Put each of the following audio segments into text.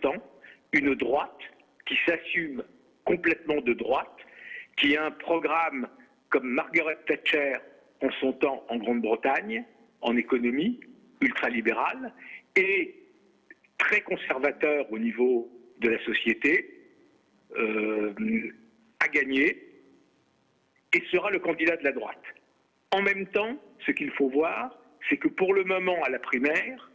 sortant une droite qui s'assume complètement de droite, qui a un programme comme Margaret Thatcher en son temps en Grande-Bretagne, en économie, ultralibérale, et très conservateur au niveau de la société, a gagné et sera le candidat de la droite. En même temps, ce qu'il faut voir, c'est que pour le moment, à la primaire,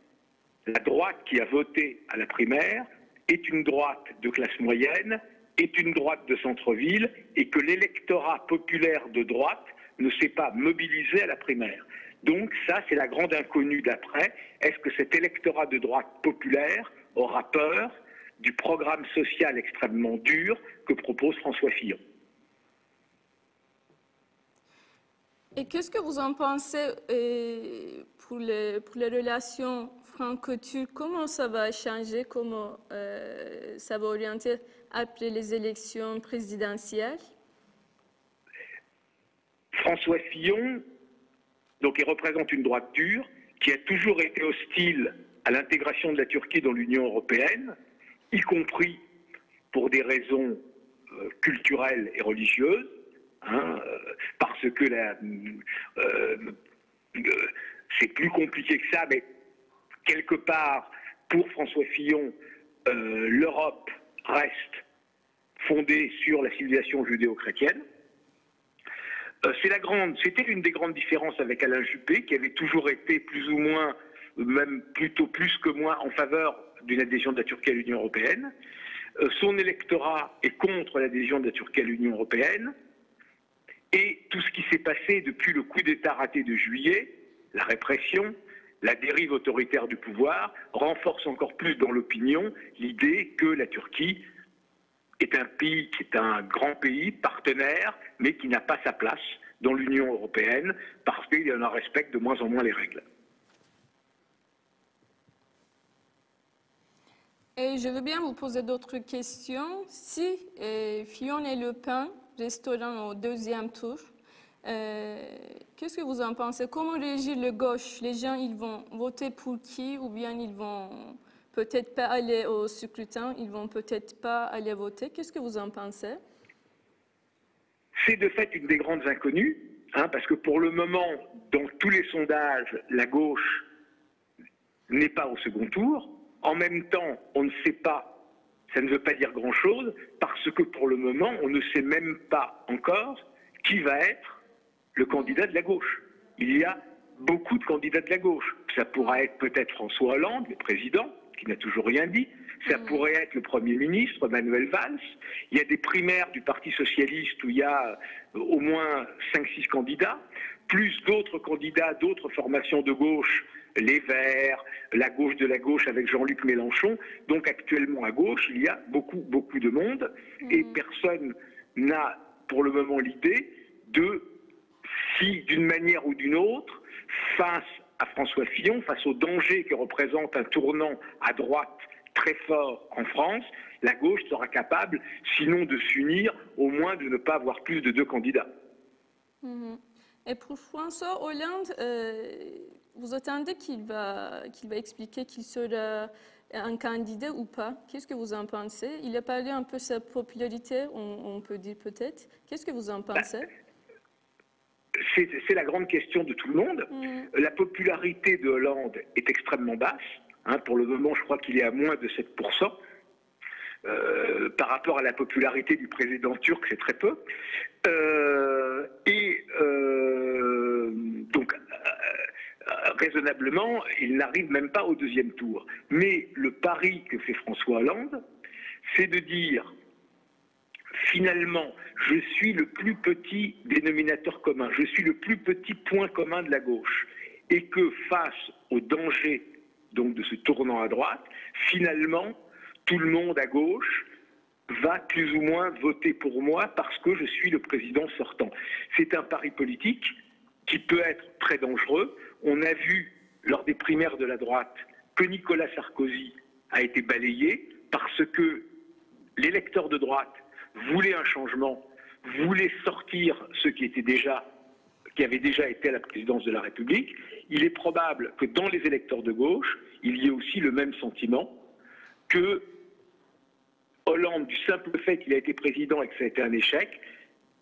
la droite qui a voté à la primaire est une droite de classe moyenne, est une droite de centre-ville, et que l'électorat populaire de droite ne s'est pas mobilisé à la primaire. Donc ça, c'est la grande inconnue d'après. Est-ce que cet électorat de droite populaire aura peur du programme social extrêmement dur que propose François Fillon? Et qu'est-ce que vous en pensez pour les relations franco-turques? Comment ça va changer? Comment ça va orienter après les élections présidentielles? François Fillon, donc, il représente une droite dure qui a toujours été hostile à l'intégration de la Turquie dans l'Union européenne, y compris pour des raisons culturelles et religieuses, parce que c'est plus compliqué que ça, mais quelque part, pour François Fillon, l'Europe reste fondée sur la civilisation judéo-chrétienne. C'était l'une des grandes différences avec Alain Juppé, qui avait toujours été plus ou moins, même plutôt plus que moins, en faveur d'une adhésion de la Turquie à l'Union européenne. Son électorat est contre l'adhésion de la Turquie à l'Union européenne. Et tout ce qui s'est passé depuis le coup d'État raté de juillet, la répression, la dérive autoritaire du pouvoir, renforce encore plus dans l'opinion l'idée que la Turquie est un pays qui est un grand pays, partenaire, mais qui n'a pas sa place dans l'Union européenne parce qu'il en respecte de moins en moins les règles. Et je veux bien vous poser d'autres questions. Si Fillon et Le Pen resteront au deuxième tour, qu'est-ce que vous en pensez? Comment réagir le gauche? Les gens, ils vont voter pour qui? Ou bien ils vont peut-être pas aller au scrutin, ils vont peut-être pas aller voter. Qu'est-ce que vous en pensez? C'est de fait une des grandes inconnues, parce que pour le moment, dans tous les sondages, la gauche n'est pas au second tour. En même temps, on ne sait pas, ça ne veut pas dire grand-chose, parce que pour le moment, on ne sait même pas encore qui va être le candidat de la gauche. Il y a beaucoup de candidats de la gauche. Ça pourra être peut-être François Hollande, le président, qui n'a toujours rien dit. Ça pourrait être le Premier ministre, Manuel Valls. Il y a des primaires du Parti socialiste où il y a au moins 5-6 candidats, plus d'autres candidats, d'autres formations de gauche, les Verts, la gauche de la gauche avec Jean-Luc Mélenchon. Donc actuellement à gauche, il y a beaucoup de monde et personne n'a pour le moment l'idée de, si d'une manière ou d'une autre, face à François Fillon, face au danger que représente un tournant à droite très fort en France, la gauche sera capable, sinon de s'unir, au moins de ne pas avoir plus de 2 candidats. Et pour François Hollande, vous attendez qu'il va expliquer qu'il sera un candidat ou pas? Qu'est-ce que vous en pensez? Il a parlé un peu de sa popularité, on peut dire peut-être. Qu'est-ce que vous en pensez? C'est la grande question de tout le monde. La popularité de Hollande est extrêmement basse. Pour le moment, je crois qu'il est à moins de 7%. Par rapport à la popularité du président turc, c'est très peu. Donc, raisonnablement, il n'arrive même pas au deuxième tour. Mais le pari que fait François Hollande, c'est de dire, finalement, je suis le plus petit dénominateur commun, je suis le plus petit point commun de la gauche. Et que face au danger donc, de ce tournant à droite, finalement, tout le monde à gauche va plus ou moins voter pour moi parce que je suis le président sortant. C'est un pari politique qui peut être très dangereux. On a vu lors des primaires de la droite que Nicolas Sarkozy a été balayé parce que l'électeur de droite voulait un changement, voulait sortir ceux qui avaient déjà été à la présidence de la République. Il est probable que dans les électeurs de gauche, il y ait aussi le même sentiment que Hollande, du simple fait qu'il a été président et que ça a été un échec,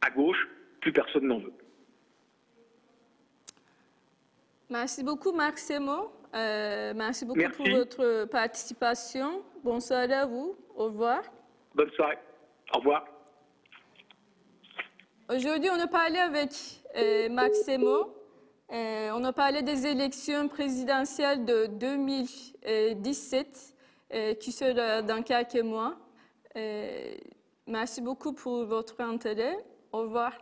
à gauche, plus personne n'en veut. Merci beaucoup, Marc Semo. Merci beaucoup Merci. pour votre participation. Bonne soirée à vous. Au revoir. Bonne soirée. Au revoir. Aujourd'hui, on a parlé avec Marc Semo. On a parlé des élections présidentielles de 2017 qui sera dans quelques mois. Merci beaucoup pour votre intérêt. Au revoir.